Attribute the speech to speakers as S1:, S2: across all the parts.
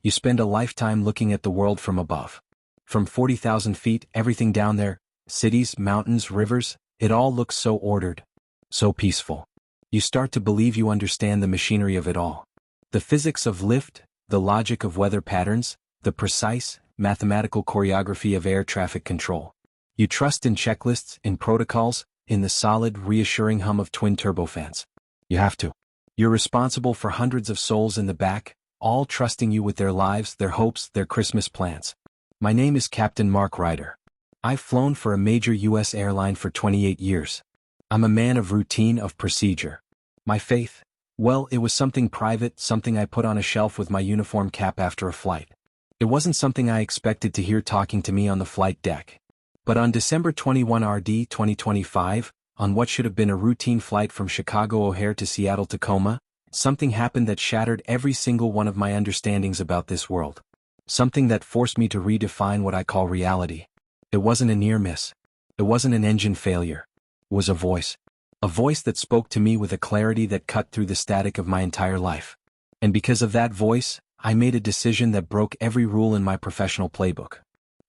S1: You spend a lifetime looking at the world from above. From 40,000 feet, everything down there, cities, mountains, rivers, it all looks so ordered, so peaceful. You start to believe you understand the machinery of it all. The physics of lift, the logic of weather patterns, the precise, mathematical choreography of air traffic control. You trust in checklists, in protocols, in the solid, reassuring hum of twin turbofans. You have to. You're responsible for hundreds of souls in the back, all trusting you with their lives, their hopes, their Christmas plans. My name is Captain Mark Ryder. I've flown for a major U.S. airline for 28 years. I'm a man of routine, of procedure. My faith? Well, it was something private, something I put on a shelf with my uniform cap after a flight. It wasn't something I expected to hear talking to me on the flight deck. But on December 21 RD 2025, on what should have been a routine flight from Chicago O'Hare to Seattle Tacoma, something happened that shattered every single one of my understandings about this world. Something that forced me to redefine what I call reality. It wasn't a near miss. It wasn't an engine failure. It was a voice. A voice that spoke to me with a clarity that cut through the static of my entire life. And because of that voice, I made a decision that broke every rule in my professional playbook.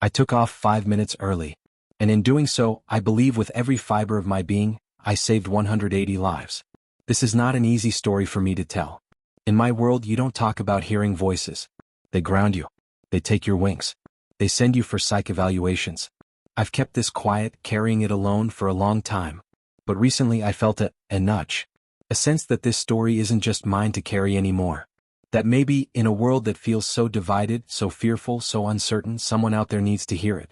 S1: I took off 5 minutes early. And in doing so, I believe with every fiber of my being, I saved 180 lives. This is not an easy story for me to tell. In my world, you don't talk about hearing voices. They ground you. They take your wings. They send you for psych evaluations. I've kept this quiet, carrying it alone for a long time. But recently I felt a nudge. A sense that this story isn't just mine to carry anymore. That maybe, in a world that feels so divided, so fearful, so uncertain, someone out there needs to hear it.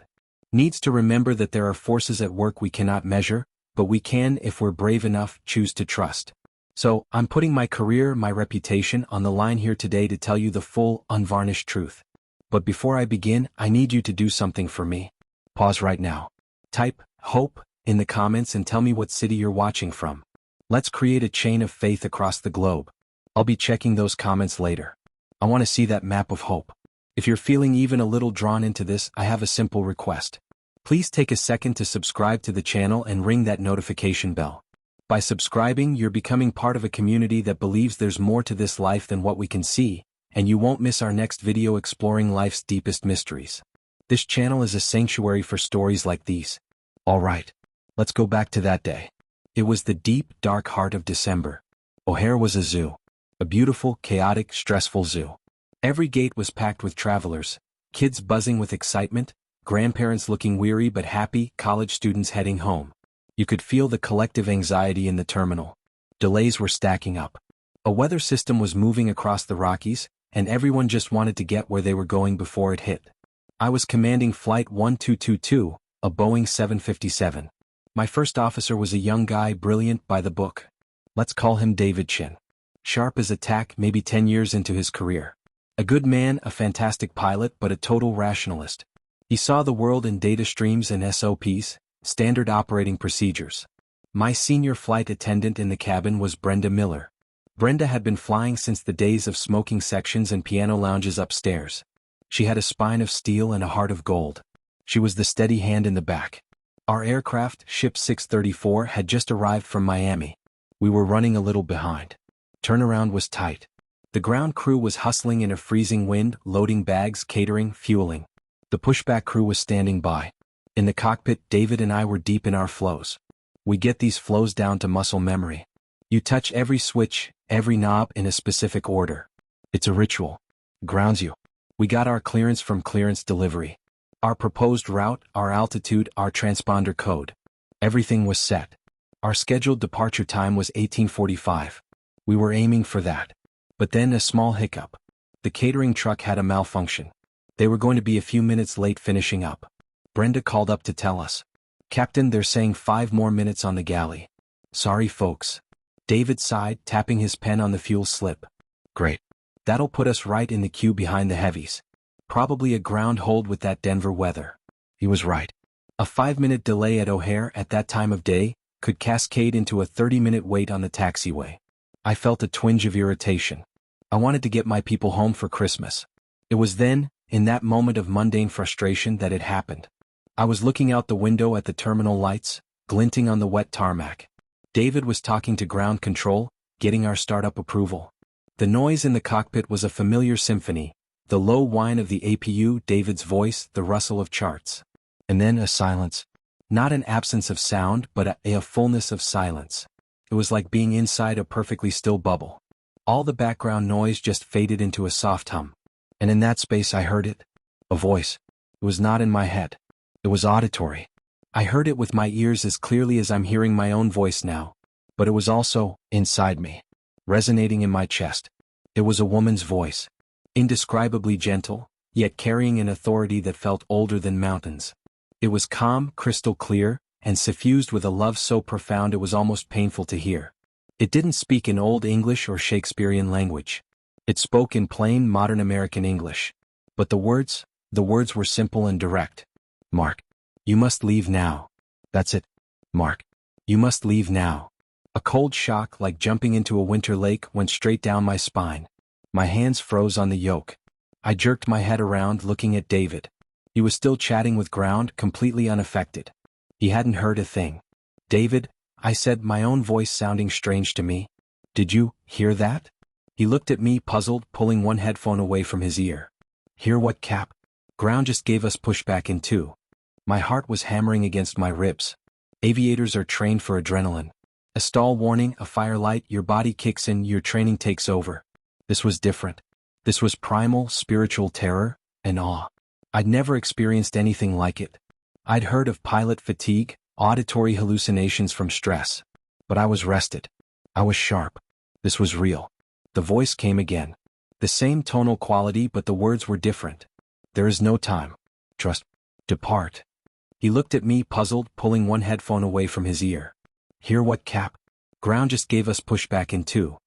S1: Needs to remember that there are forces at work we cannot measure, but we can, if we're brave enough, choose to trust. So, I'm putting my career, my reputation, on the line here today to tell you the full, unvarnished truth. But before I begin, I need you to do something for me. Pause right now. Type HOPE in the comments and tell me what city you're watching from. Let's create a chain of faith across the globe. I'll be checking those comments later. I want to see that map of hope. If you're feeling even a little drawn into this, I have a simple request. Please take a second to subscribe to the channel and ring that notification bell. By subscribing, you're becoming part of a community that believes there's more to this life than what we can see, and you won't miss our next video exploring life's deepest mysteries. This channel is a sanctuary for stories like these. Alright, let's go back to that day. It was the deep, dark heart of December. O'Hare was a zoo. A beautiful, chaotic, stressful zoo. Every gate was packed with travelers, kids buzzing with excitement, grandparents looking weary but happy, college students heading home. You could feel the collective anxiety in the terminal. Delays were stacking up. A weather system was moving across the Rockies, and everyone just wanted to get where they were going before it hit. I was commanding Flight 1222, a Boeing 757. My first officer was a young guy, brilliant by the book. Let's call him David Chin. Sharp as a tack, maybe 10 years into his career. A good man, a fantastic pilot, but a total rationalist. He saw the world in data streams and SOPs, standard operating procedures. My senior flight attendant in the cabin was Brenda Miller. Brenda had been flying since the days of smoking sections and piano lounges upstairs. She had a spine of steel and a heart of gold. She was the steady hand in the back. Our aircraft, Ship 634, had just arrived from Miami. We were running a little behind. Turnaround was tight. The ground crew was hustling in a freezing wind, loading bags, catering, fueling. The pushback crew was standing by. In the cockpit, David and I were deep in our flows. We get these flows down to muscle memory. You touch every switch, every knob in a specific order. It's a ritual. Grounds you. We got our clearance from clearance delivery. Our proposed route, our altitude, our transponder code. Everything was set. Our scheduled departure time was 1845. We were aiming for that. But then a small hiccup. The catering truck had a malfunction. They were going to be a few minutes late finishing up. Brenda called up to tell us. Captain, they're saying 5 more minutes on the galley. Sorry folks. David sighed, tapping his pen on the fuel slip. Great. That'll put us right in the queue behind the heavies. Probably a ground hold with that Denver weather. He was right. A 5-minute delay at O'Hare at that time of day could cascade into a 30-minute wait on the taxiway. I felt a twinge of irritation. I wanted to get my people home for Christmas. It was then, in that moment of mundane frustration, that it happened. I was looking out the window at the terminal lights, glinting on the wet tarmac. David was talking to ground control, getting our startup approval. The noise in the cockpit was a familiar symphony, The low whine of the APU, David's voice, the rustle of charts. And then a silence. Not an absence of sound, but a fullness of silence. It was like being inside a perfectly still bubble. All the background noise just faded into a soft hum. And in that space I heard it. A voice. It was not in my head. It was auditory. I heard it with my ears as clearly as I'm hearing my own voice now. But it was also inside me, resonating in my chest. It was a woman's voice. Indescribably gentle, yet carrying an authority that felt older than mountains. It was calm, crystal clear, and suffused with a love so profound it was almost painful to hear. It didn't speak in Old English or Shakespearean language. It spoke in plain, modern American English. But the words were simple and direct. Mark, you must leave now. That's it. Mark, you must leave now. A cold shock like jumping into a winter lake went straight down my spine. My hands froze on the yoke. I jerked my head around looking at David. He was still chatting with ground, completely unaffected. He hadn't heard a thing. David, I said, my own voice sounding strange to me. Did you hear that? He looked at me puzzled, pulling one headphone away from his ear. Hear what, Cap? Ground just gave us pushback in 2. My heart was hammering against my ribs. Aviators are trained for adrenaline. A stall warning, a fire light, your body kicks in, your training takes over. This was different. This was primal, spiritual terror and awe. I'd never experienced anything like it. I'd heard of pilot fatigue, auditory hallucinations from stress. But I was rested. I was sharp. This was real. The voice came again. The same tonal quality, but the words were different. There is no time. Trust. Depart. He looked at me puzzled, pulling one headphone away from his ear. Hear what, Cap? Ground just gave us pushback in 2.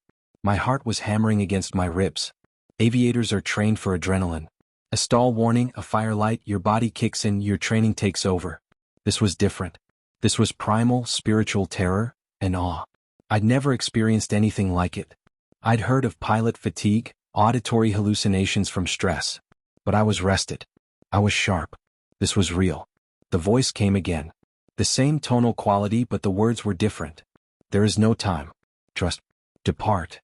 S1: My heart was hammering against my ribs. Aviators are trained for adrenaline. A stall warning, a fire light, your body kicks in, your training takes over. This was different. This was primal, spiritual terror and awe. I'd never experienced anything like it. I'd heard of pilot fatigue, auditory hallucinations from stress. But I was rested. I was sharp. This was real. The voice came again. The same tonal quality, but the words were different. There is no time. Trust. Depart.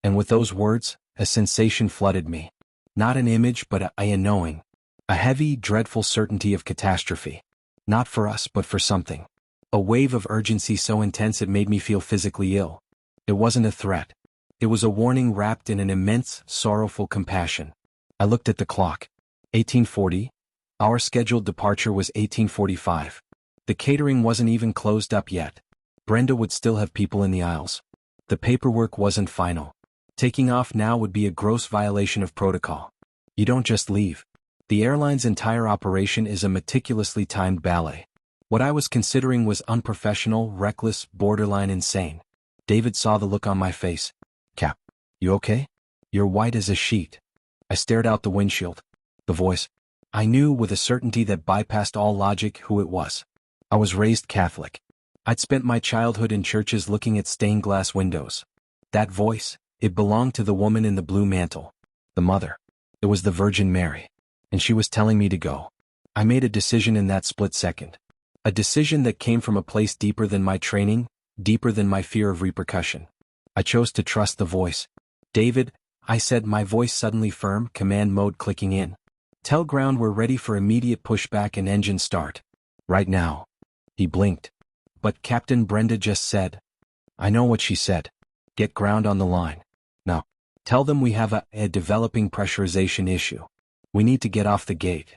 S1: And with those words, a sensation flooded me. Not an image, but a knowing. A heavy, dreadful certainty of catastrophe. Not for us, but for something. A wave of urgency so intense it made me feel physically ill. It wasn't a threat. It was a warning wrapped in an immense, sorrowful compassion. I looked at the clock. 1840. Our scheduled departure was 1845. The catering wasn't even closed up yet. Brenda would still have people in the aisles. The paperwork wasn't final. Taking off now would be a gross violation of protocol. You don't just leave. The airline's entire operation is a meticulously timed ballet. What I was considering was unprofessional, reckless, borderline insane. David saw the look on my face. Cap, you okay? You're white as a sheet. I stared out the windshield. The voice. I knew with a certainty that bypassed all logic who it was. I was raised Catholic. I'd spent my childhood in churches looking at stained glass windows. That voice, it belonged to the woman in the blue mantle. The mother. It was the Virgin Mary. And she was telling me to go. I made a decision in that split second. A decision that came from a place deeper than my training, deeper than my fear of repercussion. I chose to trust the voice. David, I said, my voice suddenly firm, command mode clicking in. Tell ground we're ready for immediate pushback and engine start. Right now. He blinked. But Captain Brenda just said. I know what she said. Get ground on the line. Now, tell them we have a developing pressurization issue. We need to get off the gate.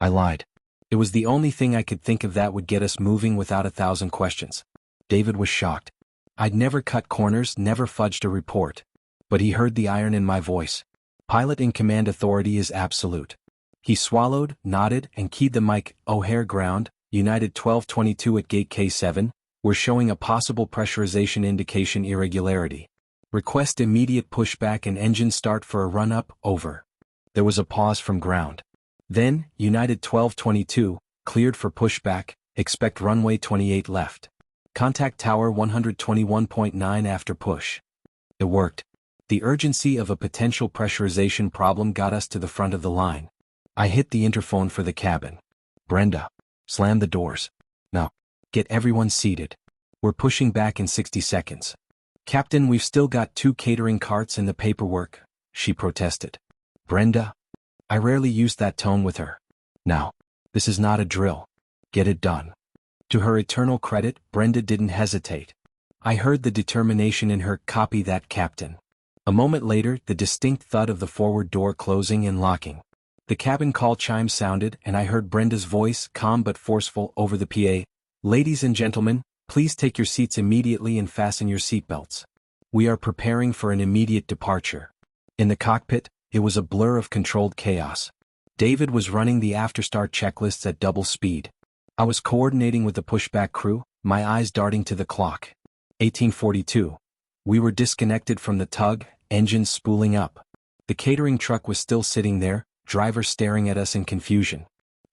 S1: I lied. It was the only thing I could think of that would get us moving without 1,000 questions. David was shocked. I'd never cut corners, never fudged a report. But he heard the iron in my voice. Pilot in command authority is absolute. He swallowed, nodded, and keyed the mic. O'Hare ground, United 1222 at gate K7, we're showing a possible pressurization indication irregularity. Request immediate pushback and engine start for a run-up, over. There was a pause from ground. Then, United 1222, cleared for pushback, expect runway 28 left. Contact tower 121.9 after push. It worked. The urgency of a potential pressurization problem got us to the front of the line. I hit the interphone for the cabin. Brenda. Slam the doors. Now, get everyone seated. We're pushing back in 60 seconds. Captain, we've still got 2 catering carts and the paperwork, she protested. Brenda, I rarely used that tone with her. Now, this is not a drill. Get it done. To her eternal credit, Brenda didn't hesitate. I heard the determination in her, copy that, Captain. A moment later, the distinct thud of the forward door closing and locking. The cabin call chime sounded and I heard Brenda's voice, calm but forceful, over the PA. Ladies and gentlemen, please take your seats immediately and fasten your seatbelts. We are preparing for an immediate departure. In the cockpit, it was a blur of controlled chaos. David was running the afterstart checklists at double speed. I was coordinating with the pushback crew, my eyes darting to the clock. 1842. We were disconnected from the tug, engines spooling up. The catering truck was still sitting there, driver staring at us in confusion.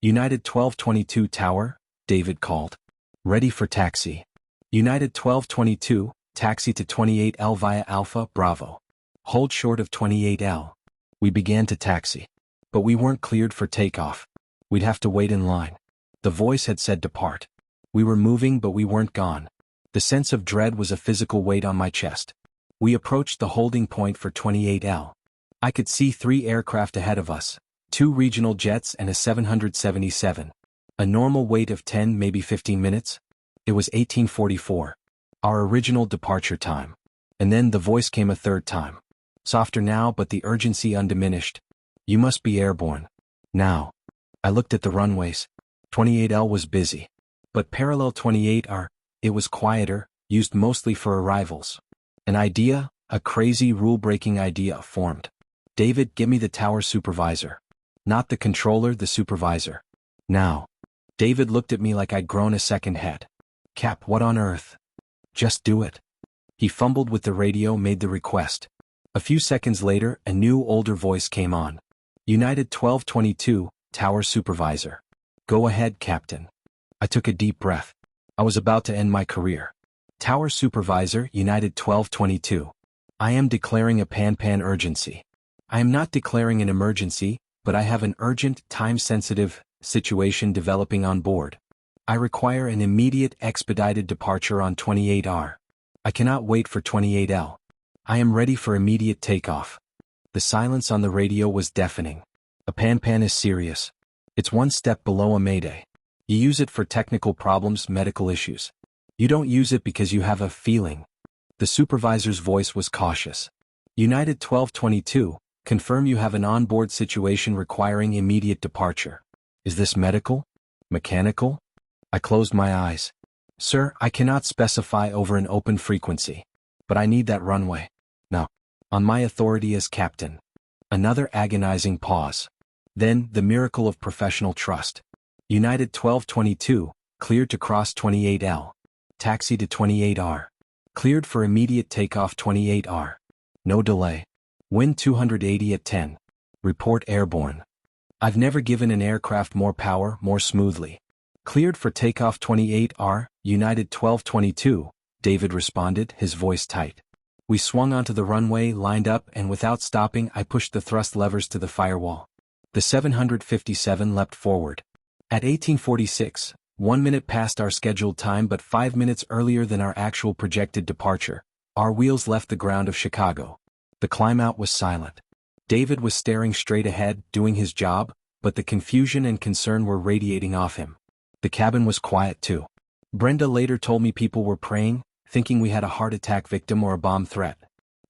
S1: United 1222 Tower, David called. Ready for taxi. United 1222, taxi to 28L via Alpha, Bravo. Hold short of 28L. We began to taxi. But we weren't cleared for takeoff. We'd have to wait in line. The voice had said depart. We were moving but we weren't gone. The sense of dread was a physical weight on my chest. We approached the holding point for 28L. I could see 3 aircraft ahead of us, 2 regional jets and a 777. A normal wait of 10, maybe 15 minutes? It was 1844. Our original departure time. And then the voice came a third time. Softer now but the urgency undiminished. You must be airborne. Now. I looked at the runways. 28L was busy. But parallel 28R, it was quieter, used mostly for arrivals. An idea, a crazy rule-breaking idea, formed. David, give me the tower supervisor. Not the controller, the supervisor. Now. David looked at me like I'd grown a second head. Cap, what on earth? Just do it. He fumbled with the radio, made the request. A few seconds later, a new, older voice came on. United 1222, tower supervisor. Go ahead, Captain. I took a deep breath. I was about to end my career. Tower supervisor, United 1222. I am declaring a pan urgency. I am not declaring an emergency, but I have an urgent, time-sensitive situation developing on board. I require an immediate, expedited departure on 28R. I cannot wait for 28L. I am ready for immediate takeoff. The silence on the radio was deafening. A pan is serious. It's one step below a mayday. You use it for technical problems, medical issues. You don't use it because you have a feeling. The supervisor's voice was cautious. United 1222, confirm you have an onboard situation requiring immediate departure. Is this medical? Mechanical? I closed my eyes. Sir, I cannot specify over an open frequency. But I need that runway. Now. On my authority as captain. Another agonizing pause. Then, the miracle of professional trust. United 1222, cleared to cross 28L. Taxi to 28R. Cleared for immediate takeoff 28R. No delay. Wind 280 at 10. Report airborne. I've never given an aircraft more power, more smoothly. Cleared for takeoff 28R, United 1222, David responded, his voice tight. We swung onto the runway, lined up, and without stopping I pushed the thrust levers to the firewall. The 757 leapt forward. At 1846, 1 minute past our scheduled time but 5 minutes earlier than our actual projected departure, our wheels left the ground of Chicago. The climb out was silent. David was staring straight ahead, doing his job, but the confusion and concern were radiating off him. The cabin was quiet too. Brenda later told me people were praying, thinking we had a heart attack victim or a bomb threat.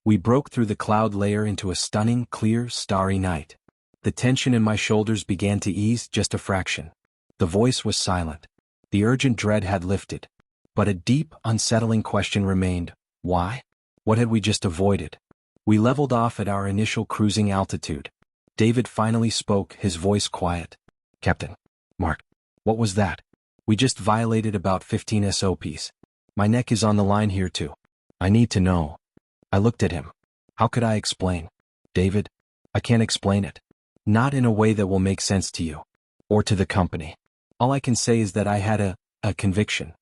S1: We broke through the cloud layer into a stunning, clear, starry night. The tension in my shoulders began to ease just a fraction. The voice was silent. The urgent dread had lifted. But a deep, unsettling question remained. Why? What had we just avoided? We leveled off at our initial cruising altitude. David finally spoke, his voice quiet. Captain. Mark. What was that? We just violated about 15 SOPs. My neck is on the line here too. I need to know. I looked at him. How could I explain? David, I can't explain it. Not in a way that will make sense to you. Or to the company. All I can say is that I had a conviction.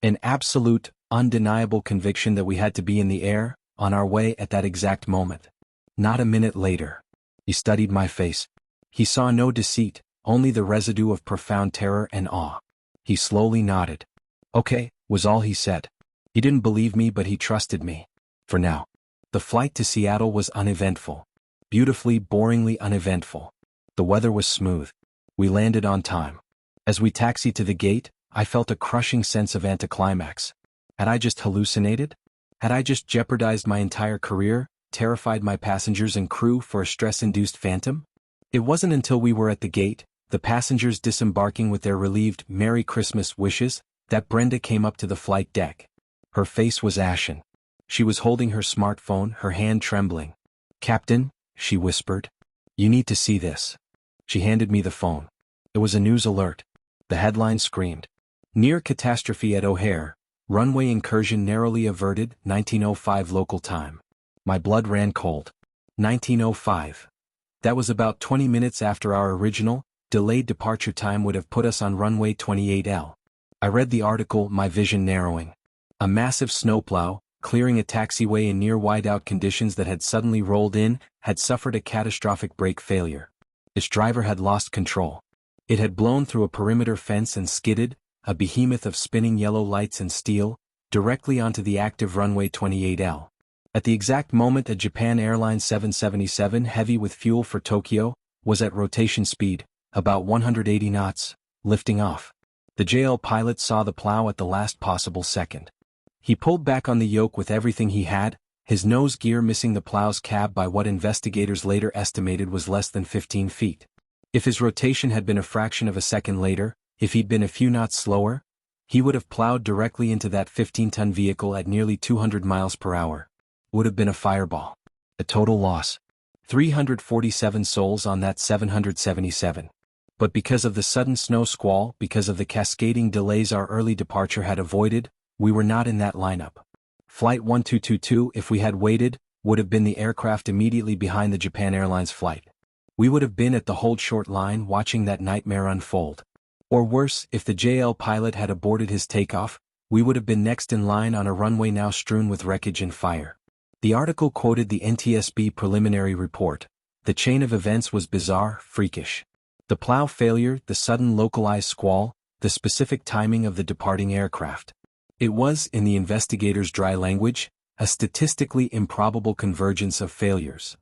S1: An absolute, undeniable conviction that we had to be in the air, on our way at that exact moment. Not a minute later. He studied my face. He saw no deceit, only the residue of profound terror and awe. He slowly nodded. Okay, was all he said. He didn't believe me but he trusted me. For now. The flight to Seattle was uneventful. Beautifully, boringly uneventful. The weather was smooth. We landed on time. As we taxied to the gate, I felt a crushing sense of anticlimax. Had I just hallucinated? Had I just jeopardized my entire career, terrified my passengers and crew for a stress-induced phantom? It wasn't until we were at the gate, the passengers disembarking with their relieved Merry Christmas wishes, that Brenda came up to the flight deck. Her face was ashen. She was holding her smartphone, her hand trembling. "Captain," she whispered, "you need to see this." She handed me the phone. It was a news alert. The headline screamed, "Near catastrophe at O'Hare, runway incursion narrowly averted, 19:05 local time." My blood ran cold. 19:05. That was about 20 minutes after our original, delayed departure time would have put us on runway 28L. I read the article, my vision narrowing. A massive snowplow, clearing a taxiway in near whiteout conditions that had suddenly rolled in, had suffered a catastrophic brake failure. Its driver had lost control. It had blown through a perimeter fence and skidded, a behemoth of spinning yellow lights and steel, directly onto the active runway 28L. At the exact moment a Japan Airlines 777 heavy with fuel for Tokyo was at rotation speed, about 180 knots, lifting off. The JL pilot saw the plow at the last possible second. He pulled back on the yoke with everything he had, his nose gear missing the plow's cab by what investigators later estimated was less than 15 feet. If his rotation had been a fraction of a second later, if he'd been a few knots slower, he would have plowed directly into that 15-ton vehicle at nearly 200 miles per hour. Would have been a fireball. A total loss. 347 souls on that 777. But because of the sudden snow squall, because of the cascading delays our early departure had avoided, we were not in that lineup. Flight 1222, if we had waited, would have been the aircraft immediately behind the Japan Airlines flight. We would have been at the hold short line watching that nightmare unfold. Or worse, if the JL pilot had aborted his takeoff, we would have been next in line on a runway now strewn with wreckage and fire. The article quoted the NTSB preliminary report. The chain of events was bizarre, freakish. The plow failure, the sudden localized squall, the specific timing of the departing aircraft. It was, in the investigators' dry language, a statistically improbable convergence of failures.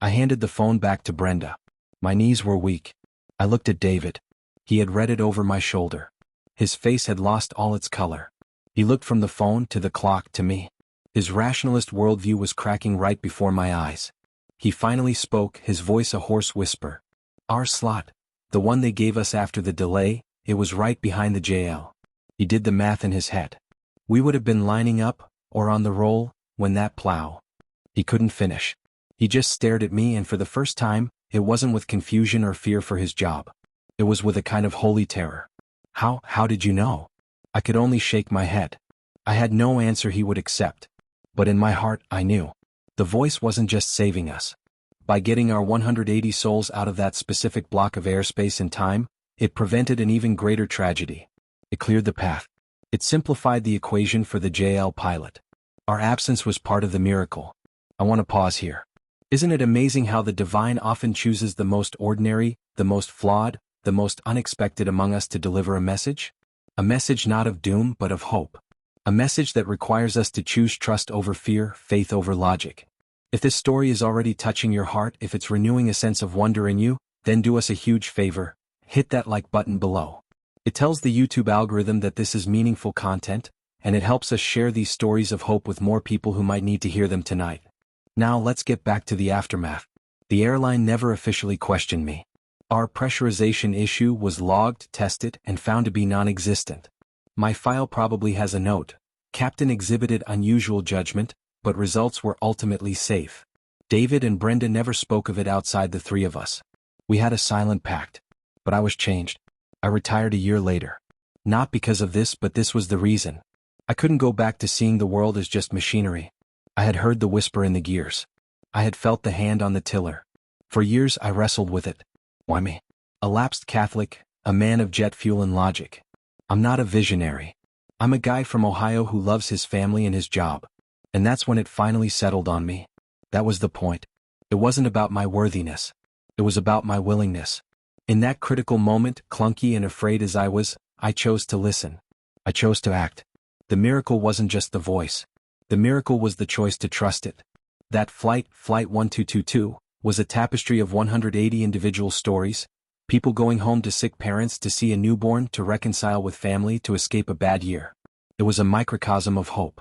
S1: I handed the phone back to Brenda. My knees were weak. I looked at David. He had read it over my shoulder. His face had lost all its color. He looked from the phone to the clock to me. His rationalist worldview was cracking right before my eyes. He finally spoke, his voice a hoarse whisper. "Our slot, the one they gave us after the delay, it was right behind the JL." He did the math in his head. We would have been lining up, or on the roll, when that plow. He couldn't finish. He just stared at me, and for the first time, it wasn't with confusion or fear for his job. It was with a kind of holy terror. How did you know?" I could only shake my head. I had no answer he would accept. But in my heart, I knew. The voice wasn't just saving us. By getting our 180 souls out of that specific block of airspace in time, it prevented an even greater tragedy. It cleared the path. It simplified the equation for the JL pilot. Our absence was part of the miracle. I want to pause here. Isn't it amazing how the divine often chooses the most ordinary, the most flawed, the most unexpected among us to deliver a message? A message not of doom but of hope. A message that requires us to choose trust over fear, faith over logic. If this story is already touching your heart, if it's renewing a sense of wonder in you, then do us a huge favor. Hit that like button below. It tells the YouTube algorithm that this is meaningful content, and it helps us share these stories of hope with more people who might need to hear them tonight. Now let's get back to the aftermath. The airline never officially questioned me. Our pressurization issue was logged, tested, and found to be non-existent. My file probably has a note. Captain exhibited unusual judgment, but results were ultimately safe. David and Brenda never spoke of it outside the three of us. We had a silent pact. But I was changed. I retired a year later. Not because of this, but this was the reason. I couldn't go back to seeing the world as just machinery. I had heard the whisper in the gears. I had felt the hand on the tiller. For years I wrestled with it. Why me? A lapsed Catholic, a man of jet fuel and logic. I'm not a visionary. I'm a guy from Ohio who loves his family and his job. And that's when it finally settled on me. That was the point. It wasn't about my worthiness. It was about my willingness. In that critical moment, clunky and afraid as I was, I chose to listen. I chose to act. The miracle wasn't just the voice. The miracle was the choice to trust it. That flight 1222, was a tapestry of 180 individual stories, people going home to sick parents to see a newborn, to reconcile with family, to escape a bad year. It was a microcosm of hope.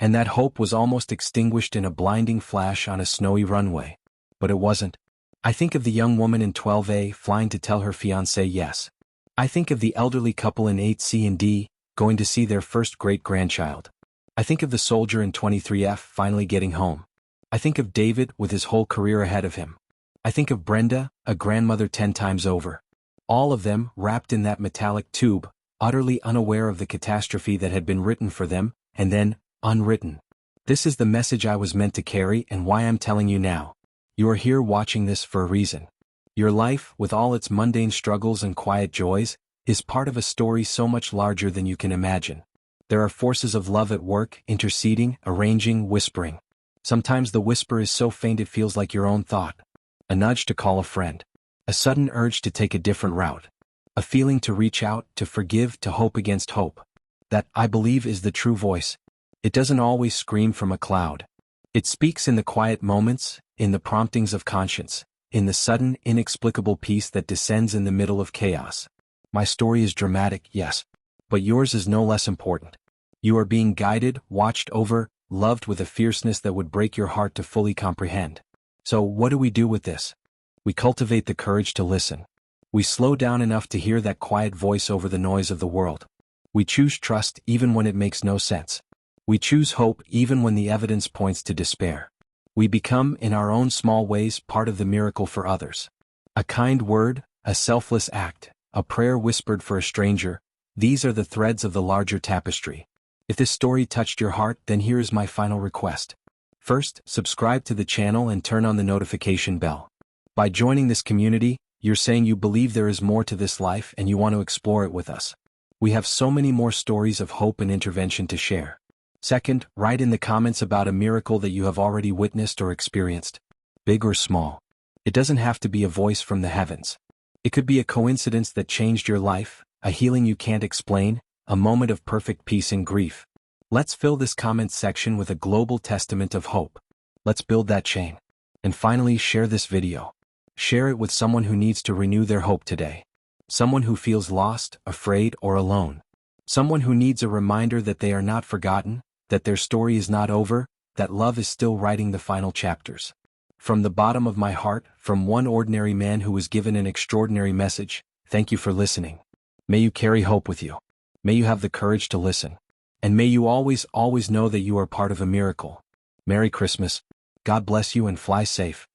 S1: And that hope was almost extinguished in a blinding flash on a snowy runway. But it wasn't. I think of the young woman in 12A flying to tell her fiancé yes. I think of the elderly couple in 8C and D, going to see their first great-grandchild. I think of the soldier in 23F finally getting home. I think of David with his whole career ahead of him. I think of Brenda, a grandmother 10 times over. All of them wrapped in that metallic tube, utterly unaware of the catastrophe that had been written for them, and then, unwritten. This is the message I was meant to carry, and why I'm telling you now. You are here watching this for a reason. Your life, with all its mundane struggles and quiet joys, is part of a story so much larger than you can imagine. There are forces of love at work, interceding, arranging, whispering. Sometimes the whisper is so faint it feels like your own thought. A nudge to call a friend. A sudden urge to take a different route. A feeling to reach out, to forgive, to hope against hope. That, I believe, is the true voice. It doesn't always scream from a cloud. It speaks in the quiet moments, in the promptings of conscience, in the sudden, inexplicable peace that descends in the middle of chaos. My story is dramatic, yes. But yours is no less important. You are being guided, watched over, loved with a fierceness that would break your heart to fully comprehend. So, what do we do with this? We cultivate the courage to listen. We slow down enough to hear that quiet voice over the noise of the world. We choose trust even when it makes no sense. We choose hope even when the evidence points to despair. We become, in our own small ways, part of the miracle for others. A kind word, a selfless act, a prayer whispered for a stranger, these are the threads of the larger tapestry. If this story touched your heart, then here is my final request. First, subscribe to the channel and turn on the notification bell. By joining this community, you're saying you believe there is more to this life and you want to explore it with us. We have so many more stories of hope and intervention to share. Second, write in the comments about a miracle that you have already witnessed or experienced, big or small. It doesn't have to be a voice from the heavens. It could be a coincidence that changed your life, a healing you can't explain, a moment of perfect peace in grief. Let's fill this comment section with a global testament of hope. Let's build that chain. And finally, share this video. Share it with someone who needs to renew their hope today. Someone who feels lost, afraid, or alone. Someone who needs a reminder that they are not forgotten, that their story is not over, that love is still writing the final chapters. From the bottom of my heart, from one ordinary man who was given an extraordinary message, thank you for listening. May you carry hope with you. May you have the courage to listen. And may you always, always know that you are part of a miracle. Merry Christmas. God bless you and fly safe.